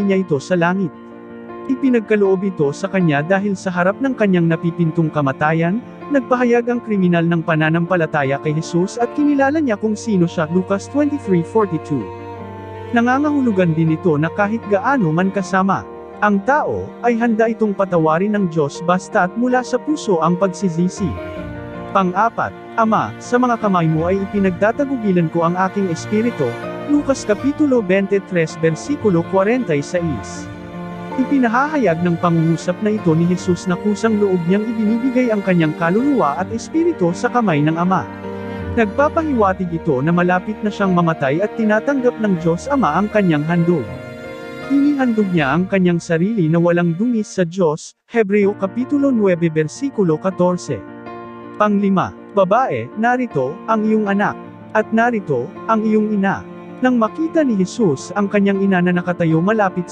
niya ito sa langit. Ipinagkaloob ito sa kanya dahil sa harap ng kanyang napipintong kamatayan, nagpahayag ang kriminal ng pananampalataya kay Jesus at kinilala niya kung sino siya. Lucas 23:42. Nangangahulugan din ito na kahit gaano man kasama ang tao, ay handa itong patawarin ng Diyos basta't mula sa puso ang pagsisisi. Pang-apat, Ama, sa mga kamay mo ay ipinagtatagubilan ko ang aking espiritu. Lucas Kapitulo 23 versikulo 46. Ipinahahayag ng pangungusap na ito ni Jesus na kusang loob niyang ibinibigay ang kanyang kaluluwa at espiritu sa kamay ng Ama. Nagpapahiwatig ito na malapit na siyang mamatay at tinatanggap ng Diyos Ama ang kanyang handog. Inihandog niya ang kanyang sarili na walang dungis sa Diyos, Hebreo Kapitulo 9 versikulo 14. Panglima, babae, narito ang iyong anak, at narito ang iyong ina. Nang makita ni Jesus ang kanyang ina na nakatayo malapit